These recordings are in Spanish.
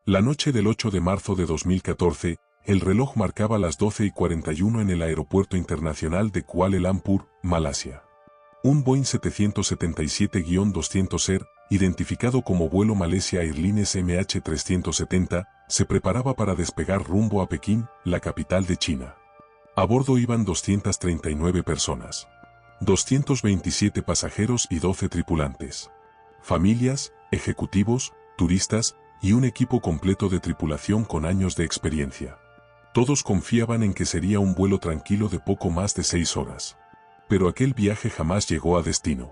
La noche del 8 de marzo de 2014, el reloj marcaba las 12:41 en el Aeropuerto Internacional de Kuala Lumpur, Malasia. Un Boeing 777-200 identificado como vuelo Malaysia Airlines MH370, se preparaba para despegar rumbo a Pekín, la capital de China. A bordo iban 239 personas. 227 pasajeros y 12 tripulantes. Familias, ejecutivos, turistas y un equipo completo de tripulación con años de experiencia. Todos confiaban en que sería un vuelo tranquilo de poco más de 6 horas. Pero aquel viaje jamás llegó a destino.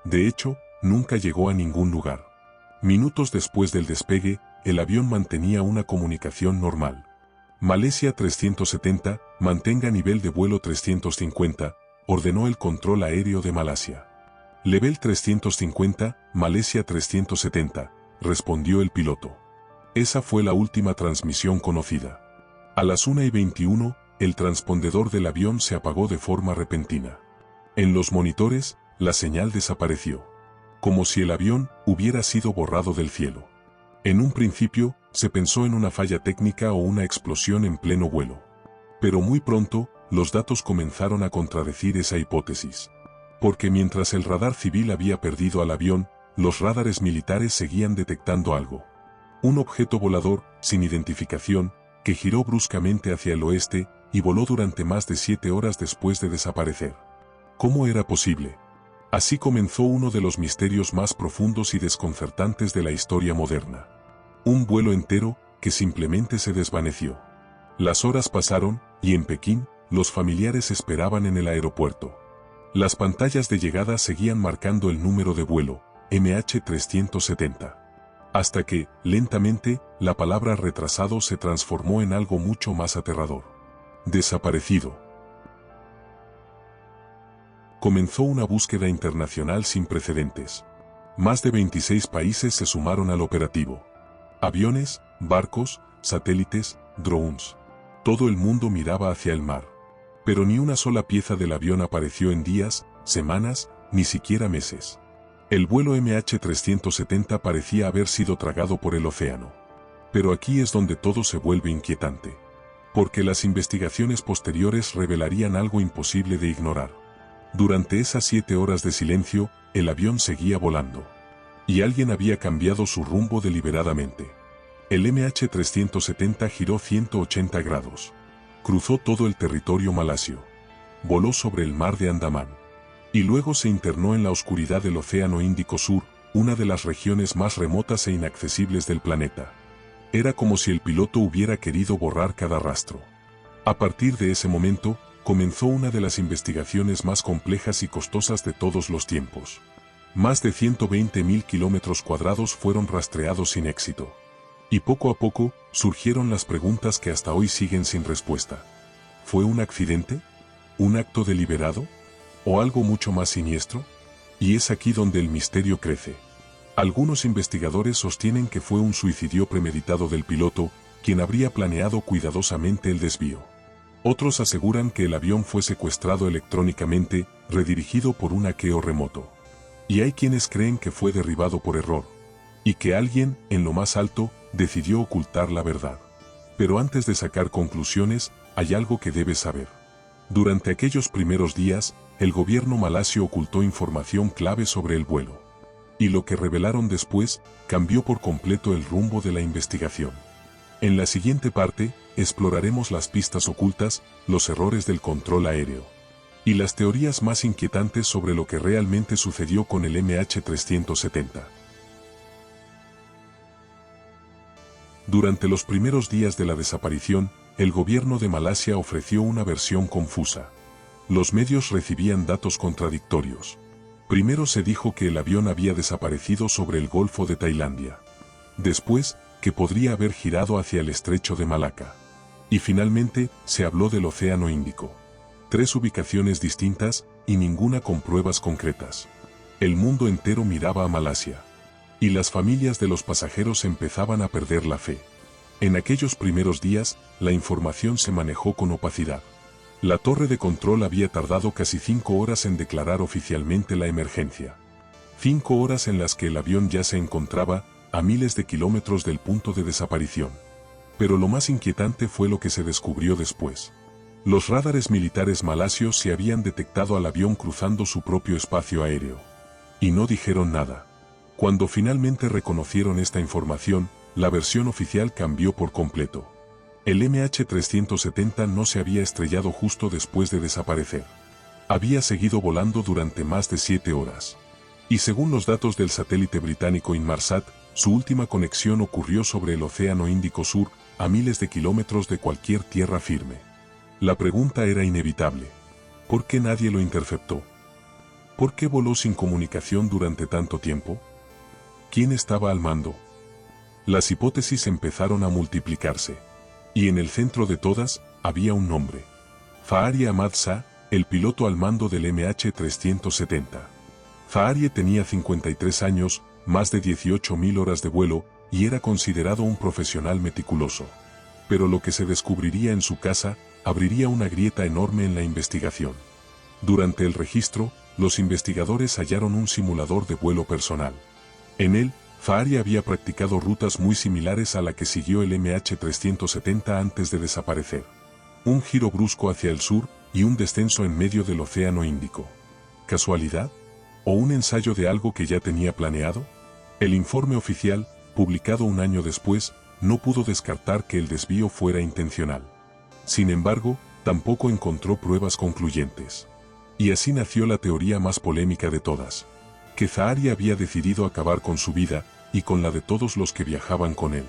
De hecho, nunca llegó a ningún lugar. Minutos después del despegue, el avión mantenía una comunicación normal. Malaysia 370, mantenga nivel de vuelo 350, ordenó el control aéreo de Malasia. Level 350, Malaysia 370, respondió el piloto. Esa fue la última transmisión conocida. A las 1:21, el transpondedor del avión se apagó de forma repentina. En los monitores, la señal desapareció. Como si el avión hubiera sido borrado del cielo. En un principio, se pensó en una falla técnica o una explosión en pleno vuelo. Pero muy pronto, los datos comenzaron a contradecir esa hipótesis. Porque mientras el radar civil había perdido al avión, los radares militares seguían detectando algo. Un objeto volador, sin identificación, que giró bruscamente hacia el oeste y voló durante más de 7 horas después de desaparecer. ¿Cómo era posible? Así comenzó uno de los misterios más profundos y desconcertantes de la historia moderna. Un vuelo entero que simplemente se desvaneció. Las horas pasaron y en Pekín, los familiares esperaban en el aeropuerto. Las pantallas de llegada seguían marcando el número de vuelo, MH370. Hasta que, lentamente, la palabra retrasado se transformó en algo mucho más aterrador. Desaparecido. Comenzó una búsqueda internacional sin precedentes. Más de 26 países se sumaron al operativo. Aviones, barcos, satélites, drones. Todo el mundo miraba hacia el mar. Pero ni una sola pieza del avión apareció en días, semanas, ni siquiera meses. El vuelo MH370 parecía haber sido tragado por el océano. Pero aquí es donde todo se vuelve inquietante. Porque las investigaciones posteriores revelarían algo imposible de ignorar. Durante esas 7 horas de silencio, el avión seguía volando. Y alguien había cambiado su rumbo deliberadamente. El MH370 giró 180 grados. Cruzó todo el territorio malasio. Voló sobre el mar de Andamán. Y luego se internó en la oscuridad del Océano Índico Sur, una de las regiones más remotas e inaccesibles del planeta. Era como si el piloto hubiera querido borrar cada rastro. A partir de ese momento, comenzó una de las investigaciones más complejas y costosas de todos los tiempos. Más de 120.000 kilómetros cuadrados fueron rastreados sin éxito. Y poco a poco, surgieron las preguntas que hasta hoy siguen sin respuesta. ¿Fue un accidente? ¿Un acto deliberado? ¿O algo mucho más siniestro? Y es aquí donde el misterio crece. Algunos investigadores sostienen que fue un suicidio premeditado del piloto, quien habría planeado cuidadosamente el desvío. Otros aseguran que el avión fue secuestrado electrónicamente, redirigido por un hackeo remoto. Y hay quienes creen que fue derribado por error. Y que alguien, en lo más alto, decidió ocultar la verdad. Pero antes de sacar conclusiones, hay algo que debes saber. Durante aquellos primeros días, el gobierno malasio ocultó información clave sobre el vuelo. Y lo que revelaron después, cambió por completo el rumbo de la investigación. En la siguiente parte, exploraremos las pistas ocultas, los errores del control aéreo. Y las teorías más inquietantes sobre lo que realmente sucedió con el MH370. Durante los primeros días de la desaparición, el gobierno de Malasia ofreció una versión confusa. Los medios recibían datos contradictorios. Primero se dijo que el avión había desaparecido sobre el Golfo de Tailandia. Después, que podría haber girado hacia el estrecho de Malaca. Y finalmente, se habló del Océano Índico. 3 ubicaciones distintas, y ninguna con pruebas concretas. El mundo entero miraba a Malasia. Y las familias de los pasajeros empezaban a perder la fe. En aquellos primeros días, la información se manejó con opacidad. La torre de control había tardado casi 5 horas en declarar oficialmente la emergencia. 5 horas en las que el avión ya se encontraba, a miles de kilómetros del punto de desaparición. Pero lo más inquietante fue lo que se descubrió después. Los radares militares malasios se habían detectado al avión cruzando su propio espacio aéreo. Y no dijeron nada. Cuando finalmente reconocieron esta información, la versión oficial cambió por completo. El MH370 no se había estrellado justo después de desaparecer. Había seguido volando durante más de 7 horas. Y según los datos del satélite británico Inmarsat, su última conexión ocurrió sobre el Océano Índico Sur, a miles de kilómetros de cualquier tierra firme. La pregunta era inevitable. ¿Por qué nadie lo interceptó? ¿Por qué voló sin comunicación durante tanto tiempo? ¿Quién estaba al mando? Las hipótesis empezaron a multiplicarse. Y en el centro de todas, había un nombre. Fahari Ahmad Shah, el piloto al mando del MH370. Fahari tenía 53 años, más de 18.000 horas de vuelo, y era considerado un profesional meticuloso. Pero lo que se descubriría en su casa, abriría una grieta enorme en la investigación. Durante el registro, los investigadores hallaron un simulador de vuelo personal. En él, Fahari había practicado rutas muy similares a la que siguió el MH370 antes de desaparecer. Un giro brusco hacia el sur y un descenso en medio del Océano Índico. ¿Casualidad? ¿O un ensayo de algo que ya tenía planeado? El informe oficial, publicado un año después, no pudo descartar que el desvío fuera intencional. Sin embargo, tampoco encontró pruebas concluyentes. Y así nació la teoría más polémica de todas. Que Fahari había decidido acabar con su vida, y con la de todos los que viajaban con él.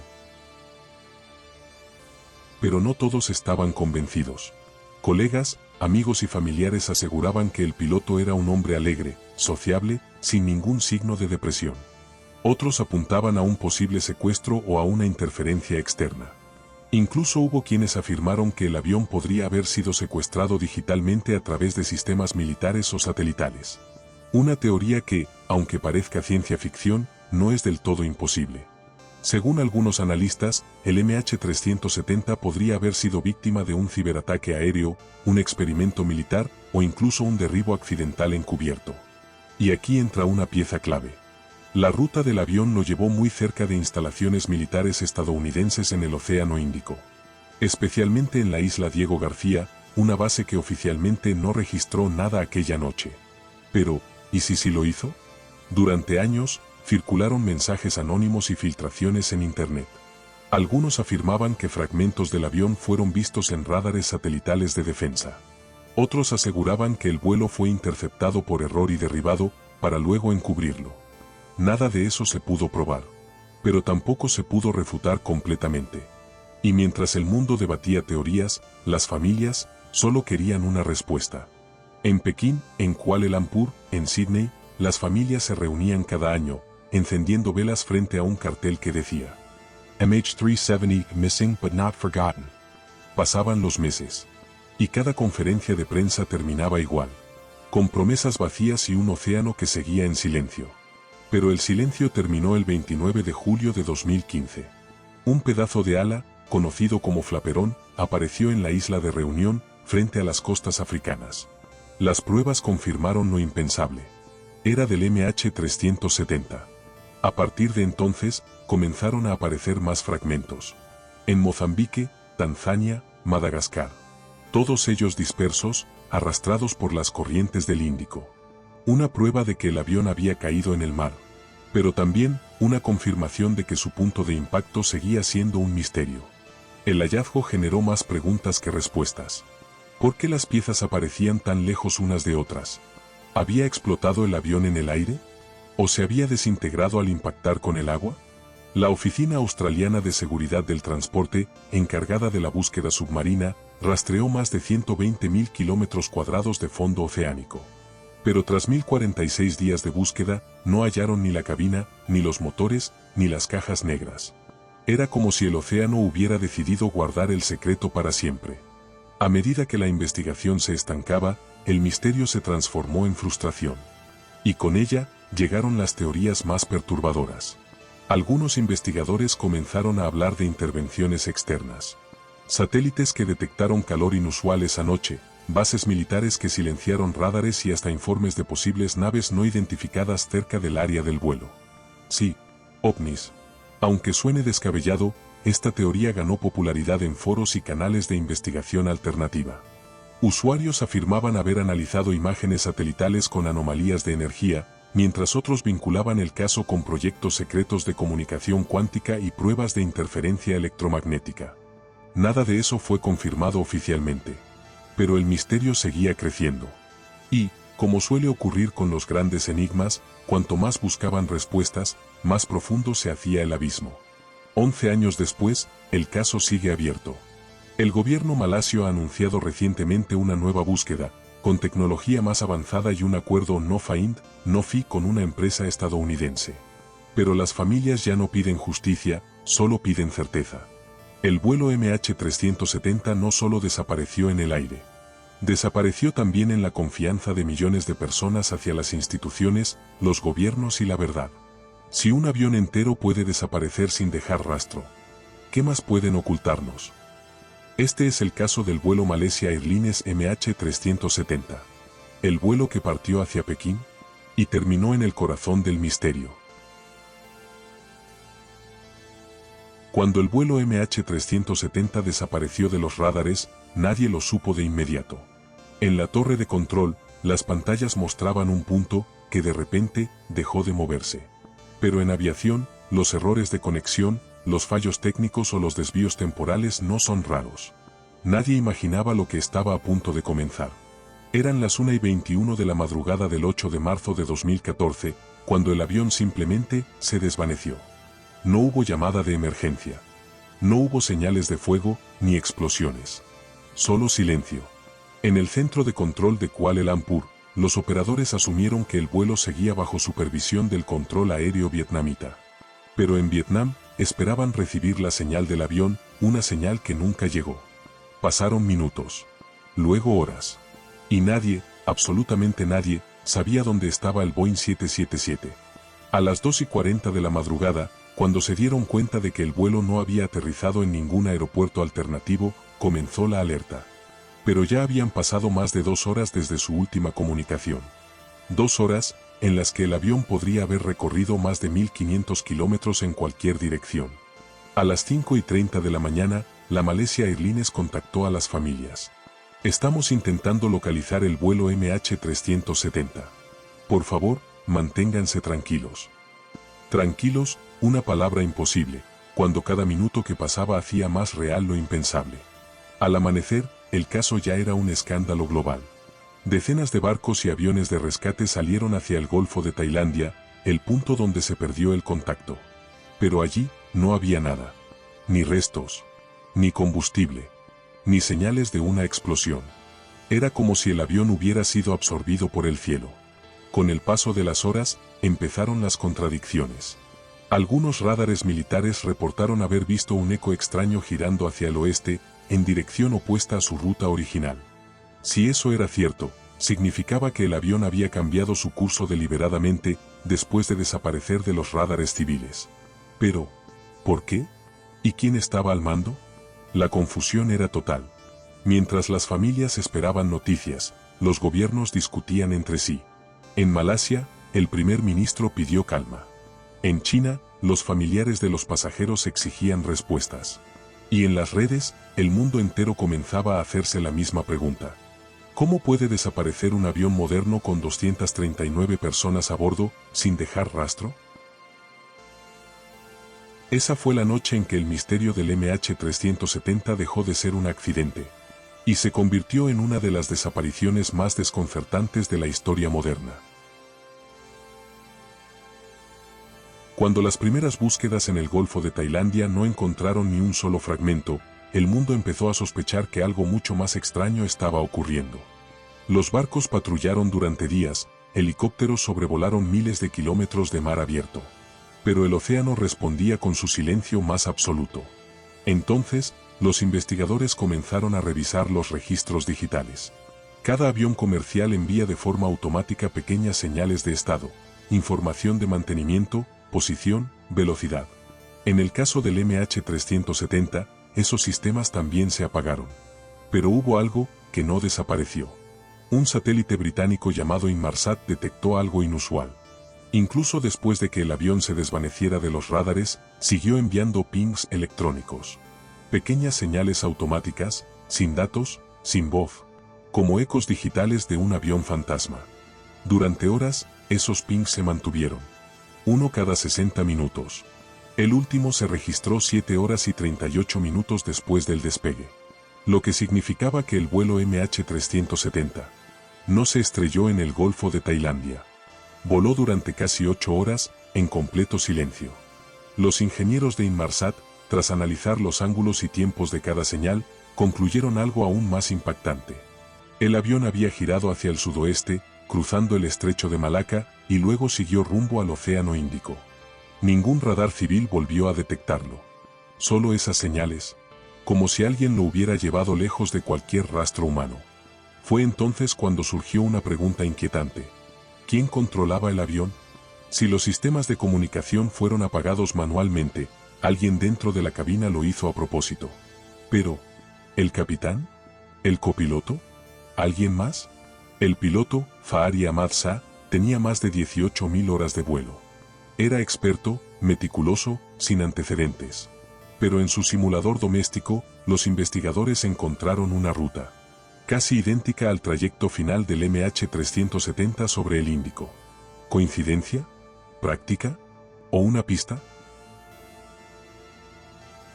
Pero no todos estaban convencidos. Colegas, amigos y familiares aseguraban que el piloto era un hombre alegre, sociable, sin ningún signo de depresión. Otros apuntaban a un posible secuestro o a una interferencia externa. Incluso hubo quienes afirmaron que el avión podría haber sido secuestrado digitalmente a través de sistemas militares o satelitales. Una teoría que, aunque parezca ciencia ficción, no es del todo imposible. Según algunos analistas, el MH370 podría haber sido víctima de un ciberataque aéreo, un experimento militar o incluso un derribo accidental encubierto. Y aquí entra una pieza clave. La ruta del avión lo llevó muy cerca de instalaciones militares estadounidenses en el Océano Índico. Especialmente en la isla Diego García, una base que oficialmente no registró nada aquella noche. Pero, ¿y si sí lo hizo? Durante años, circularon mensajes anónimos y filtraciones en Internet. Algunos afirmaban que fragmentos del avión fueron vistos en radares satelitales de defensa. Otros aseguraban que el vuelo fue interceptado por error y derribado, para luego encubrirlo. Nada de eso se pudo probar. Pero tampoco se pudo refutar completamente. Y mientras el mundo debatía teorías, las familias solo querían una respuesta. En Pekín, en Kuala Lumpur, en Sydney, las familias se reunían cada año, encendiendo velas frente a un cartel que decía MH370 missing but not forgotten. Pasaban los meses. Y cada conferencia de prensa terminaba igual. Con promesas vacías y un océano que seguía en silencio. Pero el silencio terminó el 29 de julio de 2015. Un pedazo de ala, conocido como flaperón, apareció en la isla de Reunión, frente a las costas africanas. Las pruebas confirmaron lo impensable. Era del MH370. A partir de entonces, comenzaron a aparecer más fragmentos. En Mozambique, Tanzania, Madagascar. Todos ellos dispersos, arrastrados por las corrientes del Índico. Una prueba de que el avión había caído en el mar. Pero también, una confirmación de que su punto de impacto seguía siendo un misterio. El hallazgo generó más preguntas que respuestas. ¿Por qué las piezas aparecían tan lejos unas de otras? ¿Había explotado el avión en el aire? ¿O se había desintegrado al impactar con el agua? La Oficina Australiana de Seguridad del Transporte, encargada de la búsqueda submarina, rastreó más de 120.000 kilómetros cuadrados de fondo oceánico. Pero tras 1046 días de búsqueda, no hallaron ni la cabina, ni los motores, ni las cajas negras. Era como si el océano hubiera decidido guardar el secreto para siempre. A medida que la investigación se estancaba, el misterio se transformó en frustración. Y con ella, llegaron las teorías más perturbadoras. Algunos investigadores comenzaron a hablar de intervenciones externas. Satélites que detectaron calor inusual esa noche, bases militares que silenciaron radares y hasta informes de posibles naves no identificadas cerca del área del vuelo. Sí, ovnis, Aunque suene descabellado, esta teoría ganó popularidad en foros y canales de investigación alternativa. Usuarios afirmaban haber analizado imágenes satelitales con anomalías de energía, mientras otros vinculaban el caso con proyectos secretos de comunicación cuántica y pruebas de interferencia electromagnética. Nada de eso fue confirmado oficialmente. Pero el misterio seguía creciendo. Y, como suele ocurrir con los grandes enigmas, cuanto más buscaban respuestas, más profundo se hacía el abismo. 11 años después, el caso sigue abierto. El gobierno malasio ha anunciado recientemente una nueva búsqueda, con tecnología más avanzada y un acuerdo no find, no fee con una empresa estadounidense. Pero las familias ya no piden justicia, solo piden certeza. El vuelo MH370 no solo desapareció en el aire. Desapareció también en la confianza de millones de personas hacia las instituciones, los gobiernos y la verdad. Si un avión entero puede desaparecer sin dejar rastro, ¿qué más pueden ocultarnos? Este es el caso del vuelo Malaysia Airlines MH370. El vuelo que partió hacia Pekín y terminó en el corazón del misterio. Cuando el vuelo MH370 desapareció de los radares, nadie lo supo de inmediato. En la torre de control, las pantallas mostraban un punto que de repente dejó de moverse. Pero en aviación, los errores de conexión, los fallos técnicos o los desvíos temporales no son raros. Nadie imaginaba lo que estaba a punto de comenzar. Eran las 1:21 de la madrugada del 8 de marzo de 2014, cuando el avión simplemente se desvaneció. No hubo llamada de emergencia. No hubo señales de fuego ni explosiones. Solo silencio. En el centro de control de Kuala Lumpur, los operadores asumieron que el vuelo seguía bajo supervisión del control aéreo vietnamita. Pero en Vietnam, esperaban recibir la señal del avión, una señal que nunca llegó. Pasaron minutos. Luego horas. Y nadie, absolutamente nadie, sabía dónde estaba el Boeing 777. A las 2:40 de la madrugada, cuando se dieron cuenta de que el vuelo no había aterrizado en ningún aeropuerto alternativo, comenzó la alerta. Pero ya habían pasado más de 2 horas desde su última comunicación. 2 horas, en las que el avión podría haber recorrido más de 1.500 kilómetros en cualquier dirección. A las 5:30 de la mañana, la Malaysia Airlines contactó a las familias. Estamos intentando localizar el vuelo MH370. Por favor, manténganse tranquilos. Tranquilos, una palabra imposible, cuando cada minuto que pasaba hacía más real lo impensable. Al amanecer, el caso ya era un escándalo global. Decenas de barcos y aviones de rescate salieron hacia el Golfo de Tailandia, el punto donde se perdió el contacto. Pero allí no había nada. Ni restos, ni combustible, ni señales de una explosión. Era como si el avión hubiera sido absorbido por el cielo. Con el paso de las horas, empezaron las contradicciones. Algunos radares militares reportaron haber visto un eco extraño girando hacia el oeste, en dirección opuesta a su ruta original. Si eso era cierto, significaba que el avión había cambiado su curso deliberadamente, después de desaparecer de los radares civiles. Pero, ¿por qué? ¿Y quién estaba al mando? La confusión era total. Mientras las familias esperaban noticias, los gobiernos discutían entre sí. En Malasia, el primer ministro pidió calma. En China, los familiares de los pasajeros exigían respuestas. Y en las redes, el mundo entero comenzaba a hacerse la misma pregunta. ¿Cómo puede desaparecer un avión moderno con 239 personas a bordo, sin dejar rastro? Esa fue la noche en que el misterio del MH370 dejó de ser un accidente, y se convirtió en una de las desapariciones más desconcertantes de la historia moderna. Cuando las primeras búsquedas en el Golfo de Tailandia no encontraron ni un solo fragmento, el mundo empezó a sospechar que algo mucho más extraño estaba ocurriendo. Los barcos patrullaron durante días, helicópteros sobrevolaron miles de kilómetros de mar abierto. Pero el océano respondía con su silencio más absoluto. Entonces, los investigadores comenzaron a revisar los registros digitales. Cada avión comercial envía de forma automática pequeñas señales de estado, información de mantenimiento, posición, velocidad. En el caso del MH370, esos sistemas también se apagaron. Pero hubo algo que no desapareció. Un satélite británico llamado Inmarsat detectó algo inusual. Incluso después de que el avión se desvaneciera de los radares, siguió enviando pings electrónicos. Pequeñas señales automáticas, sin datos, sin voz, como ecos digitales de un avión fantasma. Durante horas, esos pings se mantuvieron. Uno cada 60 minutos. El último se registró 7 horas y 38 minutos después del despegue. Lo que significaba que el vuelo MH370 no se estrelló en el Golfo de Tailandia. Voló durante casi 8 horas, en completo silencio. Los ingenieros de Inmarsat, tras analizar los ángulos y tiempos de cada señal, concluyeron algo aún más impactante. El avión había girado hacia el sudoeste, cruzando el estrecho de Malaca, y luego siguió rumbo al Océano Índico. Ningún radar civil volvió a detectarlo. Solo esas señales, como si alguien lo hubiera llevado lejos de cualquier rastro humano. Fue entonces cuando surgió una pregunta inquietante. ¿Quién controlaba el avión? Si los sistemas de comunicación fueron apagados manualmente, alguien dentro de la cabina lo hizo a propósito. Pero, ¿el capitán? ¿El copiloto? ¿Alguien más? El piloto, Fahri Ahmad Shah, tenía más de 18.000 horas de vuelo. Era experto, meticuloso, sin antecedentes. Pero en su simulador doméstico, los investigadores encontraron una ruta casi idéntica al trayecto final del MH370 sobre el Índico. ¿Coincidencia? ¿Práctica? ¿O una pista?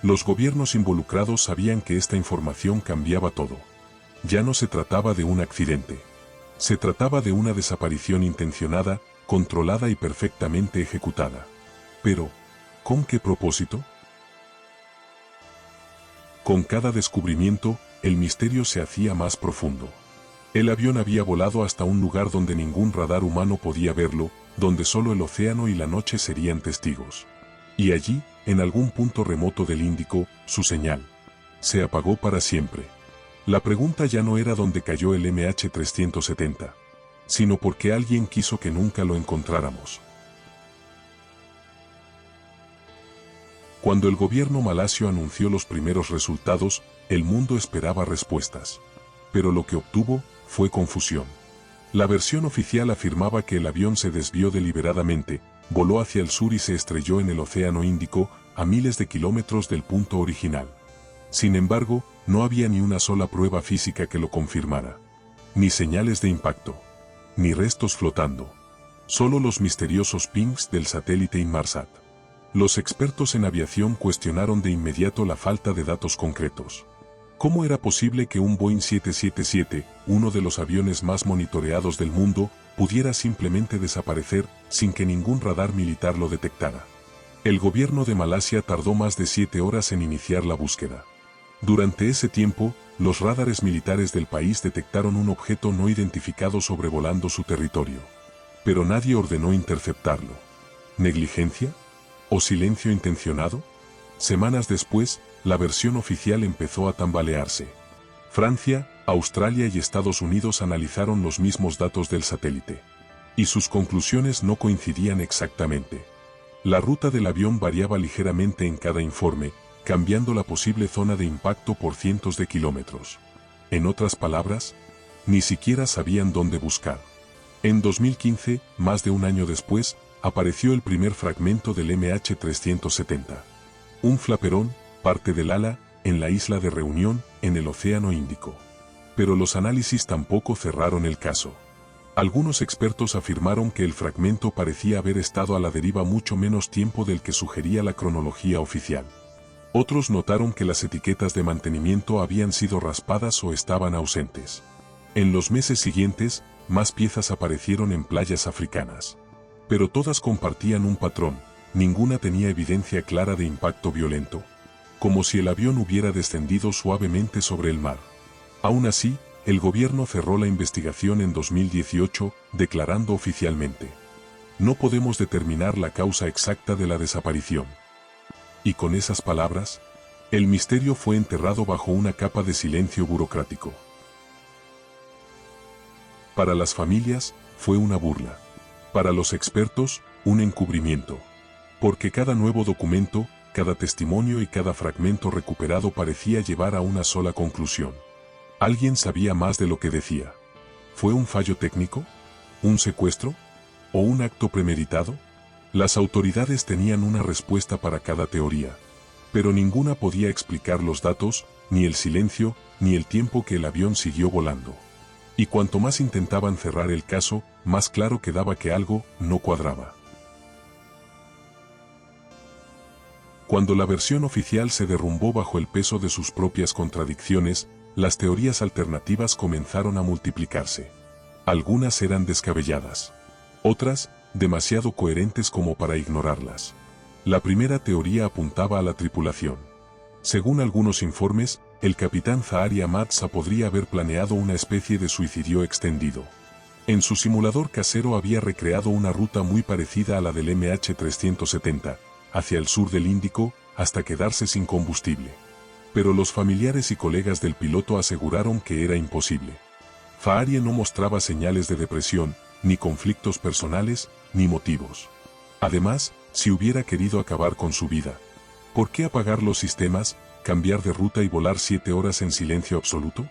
Los gobiernos involucrados sabían que esta información cambiaba todo. Ya no se trataba de un accidente. Se trataba de una desaparición intencionada, controlada y perfectamente ejecutada. Pero, ¿con qué propósito? Con cada descubrimiento, el misterio se hacía más profundo. El avión había volado hasta un lugar donde ningún radar humano podía verlo, donde solo el océano y la noche serían testigos. Y allí, en algún punto remoto del Índico, su señal se apagó para siempre. La pregunta ya no era dónde cayó el MH370, sino por qué alguien quiso que nunca lo encontráramos. Cuando el gobierno malasio anunció los primeros resultados, el mundo esperaba respuestas. Pero lo que obtuvo fue confusión. La versión oficial afirmaba que el avión se desvió deliberadamente, voló hacia el sur y se estrelló en el Océano Índico, a miles de kilómetros del punto original. Sin embargo, no había ni una sola prueba física que lo confirmara. Ni señales de impacto. Ni restos flotando. Solo los misteriosos pings del satélite Inmarsat. Los expertos en aviación cuestionaron de inmediato la falta de datos concretos. ¿Cómo era posible que un Boeing 777, uno de los aviones más monitoreados del mundo, pudiera simplemente desaparecer sin que ningún radar militar lo detectara? El gobierno de Malasia tardó más de 7 horas en iniciar la búsqueda. Durante ese tiempo, los radares militares del país detectaron un objeto no identificado sobrevolando su territorio. Pero nadie ordenó interceptarlo. ¿Negligencia? ¿O silencio intencionado? Semanas después, la versión oficial empezó a tambalearse. Francia, Australia y Estados Unidos analizaron los mismos datos del satélite. Y sus conclusiones no coincidían exactamente. La ruta del avión variaba ligeramente en cada informe, cambiando la posible zona de impacto por cientos de kilómetros. En otras palabras, ni siquiera sabían dónde buscar. En 2015, más de un año después, apareció el primer fragmento del MH370. Un flaperón, parte del ala, en la isla de Reunión, en el Océano Índico. Pero los análisis tampoco cerraron el caso. Algunos expertos afirmaron que el fragmento parecía haber estado a la deriva mucho menos tiempo del que sugería la cronología oficial. Otros notaron que las etiquetas de mantenimiento habían sido raspadas o estaban ausentes. En los meses siguientes, más piezas aparecieron en playas africanas. Pero todas compartían un patrón, ninguna tenía evidencia clara de impacto violento. Como si el avión hubiera descendido suavemente sobre el mar. Aún así, el gobierno cerró la investigación en 2018, declarando oficialmente: no podemos determinar la causa exacta de la desaparición. Y con esas palabras, el misterio fue enterrado bajo una capa de silencio burocrático. Para las familias, fue una burla. Para los expertos, un encubrimiento. Porque cada nuevo documento, cada testimonio y cada fragmento recuperado parecía llevar a una sola conclusión. Alguien sabía más de lo que decía. ¿Fue un fallo técnico? ¿Un secuestro? ¿O un acto premeditado? Las autoridades tenían una respuesta para cada teoría, pero ninguna podía explicar los datos, ni el silencio, ni el tiempo que el avión siguió volando. Y cuanto más intentaban cerrar el caso, más claro quedaba que algo no cuadraba. Cuando la versión oficial se derrumbó bajo el peso de sus propias contradicciones, las teorías alternativas comenzaron a multiplicarse. Algunas eran descabelladas. Otras, demasiado coherentes como para ignorarlas. La primera teoría apuntaba a la tripulación. Según algunos informes, el capitán Zaharie Ahmad-Shah podría haber planeado una especie de suicidio extendido. En su simulador casero había recreado una ruta muy parecida a la del MH370, hacia el sur del Índico, hasta quedarse sin combustible. Pero los familiares y colegas del piloto aseguraron que era imposible. Zaharie no mostraba señales de depresión, ni conflictos personales, ni motivos. Además, si hubiera querido acabar con su vida, ¿por qué apagar los sistemas, cambiar de ruta y volar 7 horas en silencio absoluto?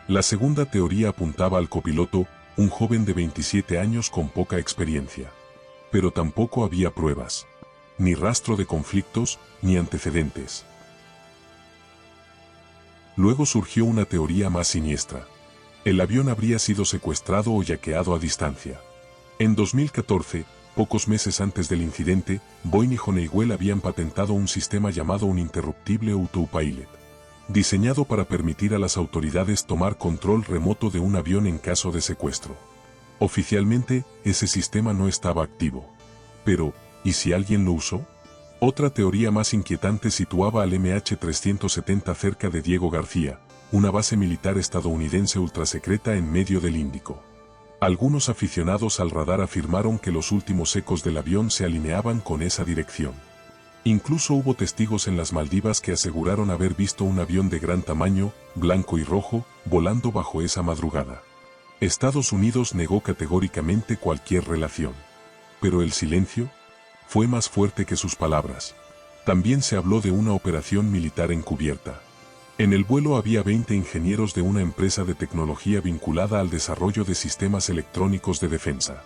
La segunda teoría apuntaba al copiloto, un joven de 27 años con poca experiencia. Pero tampoco había pruebas. Ni rastro de conflictos, ni antecedentes. Luego surgió una teoría más siniestra. El avión habría sido secuestrado o yaqueado a distancia. En 2014, pocos meses antes del incidente, Boeing y Honeywell habían patentado un sistema llamado Uninterruptible Autopilot, diseñado para permitir a las autoridades tomar control remoto de un avión en caso de secuestro. Oficialmente, ese sistema no estaba activo. Pero, ¿y si alguien lo usó? Otra teoría más inquietante situaba al MH370 cerca de Diego García, una base militar estadounidense ultrasecreta en medio del Índico. Algunos aficionados al radar afirmaron que los últimos ecos del avión se alineaban con esa dirección. Incluso hubo testigos en las Maldivas que aseguraron haber visto un avión de gran tamaño, blanco y rojo, volando bajo esa madrugada. Estados Unidos negó categóricamente cualquier relación. Pero el silencio fue más fuerte que sus palabras. También se habló de una operación militar encubierta. En el vuelo había 20 ingenieros de una empresa de tecnología vinculada al desarrollo de sistemas electrónicos de defensa.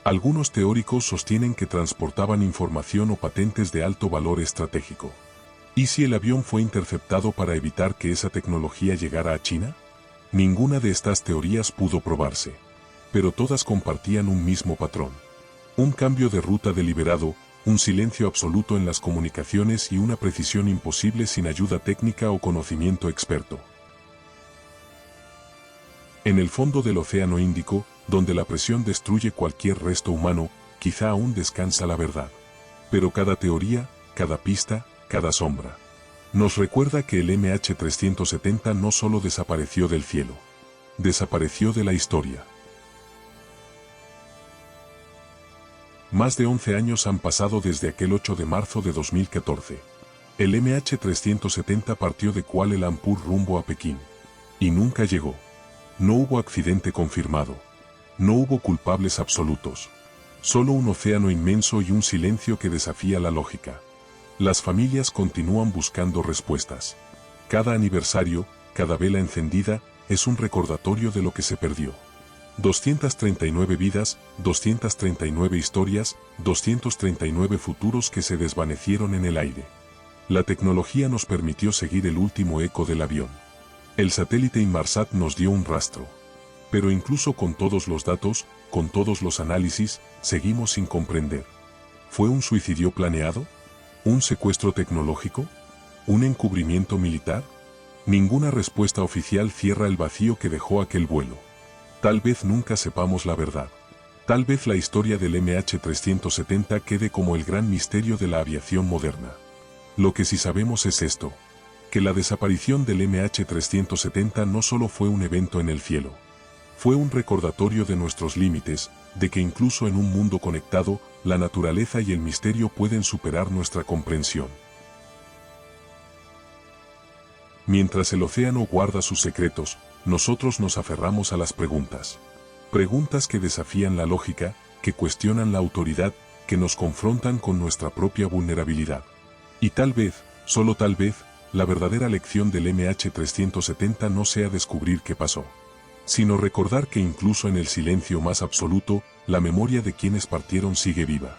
Algunos teóricos sostienen que transportaban información o patentes de alto valor estratégico. ¿Y si el avión fue interceptado para evitar que esa tecnología llegara a China? Ninguna de estas teorías pudo probarse. Pero todas compartían un mismo patrón. Un cambio de ruta deliberado, un silencio absoluto en las comunicaciones y una precisión imposible sin ayuda técnica o conocimiento experto. En el fondo del Océano Índico, donde la presión destruye cualquier resto humano, quizá aún descansa la verdad. Pero cada teoría, cada pista, cada sombra, nos recuerda que el MH370 no solo desapareció del cielo, desapareció de la historia. Más de 11 años han pasado desde aquel 8 de marzo de 2014. El MH370 partió de Kuala Lumpur rumbo a Pekín. Y nunca llegó. No hubo accidente confirmado. No hubo culpables absolutos. Solo un océano inmenso y un silencio que desafía la lógica. Las familias continúan buscando respuestas. Cada aniversario, cada vela encendida, es un recordatorio de lo que se perdió. 239 vidas, 239 historias, 239 futuros que se desvanecieron en el aire. La tecnología nos permitió seguir el último eco del avión. El satélite Inmarsat nos dio un rastro. Pero incluso con todos los datos, con todos los análisis, seguimos sin comprender. ¿Fue un suicidio planeado? ¿Un secuestro tecnológico? ¿Un encubrimiento militar? Ninguna respuesta oficial cierra el vacío que dejó aquel vuelo. Tal vez nunca sepamos la verdad. Tal vez la historia del MH370 quede como el gran misterio de la aviación moderna. Lo que sí sabemos es esto: que la desaparición del MH370 no solo fue un evento en el cielo. Fue un recordatorio de nuestros límites, de que incluso en un mundo conectado, la naturaleza y el misterio pueden superar nuestra comprensión. Mientras el océano guarda sus secretos, nosotros nos aferramos a las preguntas. Preguntas que desafían la lógica, que cuestionan la autoridad, que nos confrontan con nuestra propia vulnerabilidad. Y tal vez, solo tal vez, la verdadera lección del MH370 no sea descubrir qué pasó, sino recordar que incluso en el silencio más absoluto, la memoria de quienes partieron sigue viva.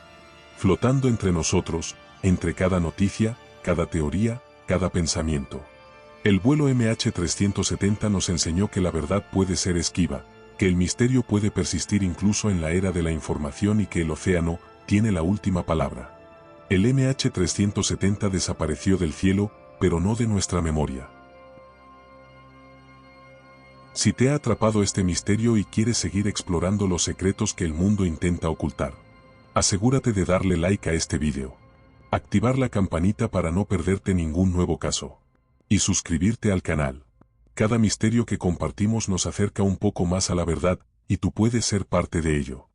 Flotando entre nosotros, entre cada noticia, cada teoría, cada pensamiento. El vuelo MH370 nos enseñó que la verdad puede ser esquiva, que el misterio puede persistir incluso en la era de la información y que el océano tiene la última palabra. El MH370 desapareció del cielo, pero no de nuestra memoria. Si te ha atrapado este misterio y quieres seguir explorando los secretos que el mundo intenta ocultar, asegúrate de darle like a este video, activar la campanita para no perderte ningún nuevo caso, y suscribirte al canal. Cada misterio que compartimos nos acerca un poco más a la verdad, y tú puedes ser parte de ello.